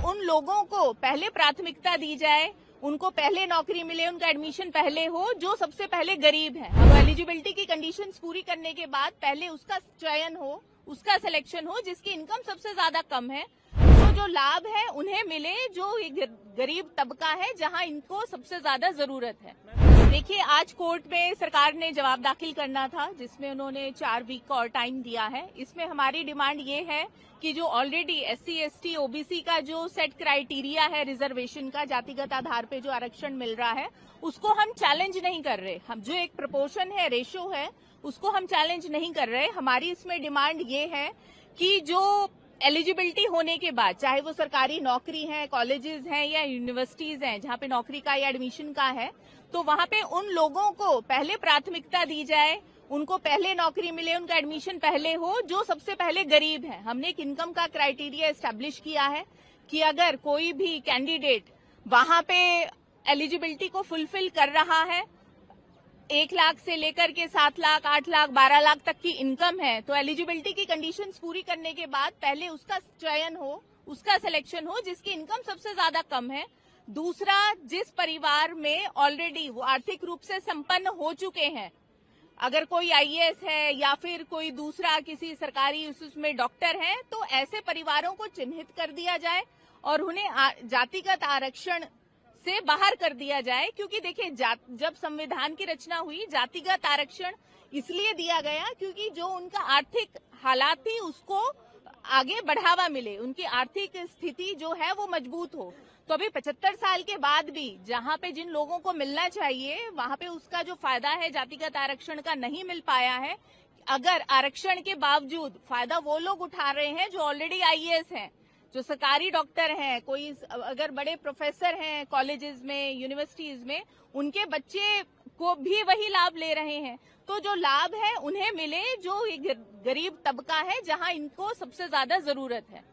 उन लोगों को पहले प्राथमिकता दी जाए, उनको पहले नौकरी मिले, उनका एडमिशन पहले हो जो सबसे पहले गरीब है। अब एलिजिबिलिटी की कंडीशंस पूरी करने के बाद पहले उसका चयन हो, उसका सिलेक्शन हो जिसकी इनकम सबसे ज्यादा कम है। तो जो लाभ है उन्हें मिले जो गरीब तबका है, जहां इनको सबसे ज्यादा जरूरत है। देखिए, आज कोर्ट में सरकार ने जवाब दाखिल करना था, जिसमें उन्होंने 4 वीक का और टाइम दिया है। इसमें हमारी डिमांड ये है कि जो ऑलरेडी SC, ST, OBC का जो सेट क्राइटेरिया है रिजर्वेशन का, जातिगत आधार पे जो आरक्षण मिल रहा है, उसको हम चैलेंज नहीं कर रहे। हम जो एक प्रपोर्शन है, रेशो है, उसको हम चैलेंज नहीं कर रहे। हमारी इसमें डिमांड ये है कि जो एलिजिबिलिटी होने के बाद, चाहे वो सरकारी नौकरी है, कॉलेजेस हैं या यूनिवर्सिटीज हैं जहां पे नौकरी का या एडमिशन का है, तो वहां पे उन लोगों को पहले प्राथमिकता दी जाए, उनको पहले नौकरी मिले, उनका एडमिशन पहले हो जो सबसे पहले गरीब है। हमने एक इनकम का क्राइटेरिया एस्टेब्लिश किया है कि अगर कोई भी कैंडिडेट वहां पे एलिजिबिलिटी को फुलफिल कर रहा है, 1 लाख से लेकर के 7 लाख, 8 लाख, 12 लाख तक की इनकम है, तो एलिजिबिलिटी की कंडीशंस पूरी करने के बाद पहले उसका चयन हो, उसका सिलेक्शन हो जिसकी इनकम सबसे ज्यादा कम है। दूसरा, जिस परिवार में ऑलरेडी वो आर्थिक रूप से संपन्न हो चुके हैं, अगर कोई IAS है या फिर कोई दूसरा किसी सरकारी उसमें डॉक्टर है, तो ऐसे परिवारों को चिन्हित कर दिया जाए और उन्हें जातिगत आरक्षण से बाहर कर दिया जाए। क्योंकि देखिए, जब संविधान की रचना हुई, जातिगत आरक्षण इसलिए दिया गया क्योंकि जो उनका आर्थिक हालात थी उसको आगे बढ़ावा मिले, उनकी आर्थिक स्थिति जो है वो मजबूत हो। तो अभी 75 साल के बाद भी जहां पे जिन लोगों को मिलना चाहिए, वहां पे उसका जो फायदा है जातिगत आरक्षण का नहीं मिल पाया है। अगर आरक्षण के बावजूद फायदा वो लोग उठा रहे हैं जो ऑलरेडी IAS हैं, जो सरकारी डॉक्टर हैं, कोई अगर बड़े प्रोफेसर हैं कॉलेजेस में, यूनिवर्सिटीज में, उनके बच्चे को भी वही लाभ ले रहे हैं। तो जो लाभ है उन्हें मिले जो गरीब तबका है, जहां इनको सबसे ज्यादा जरूरत है।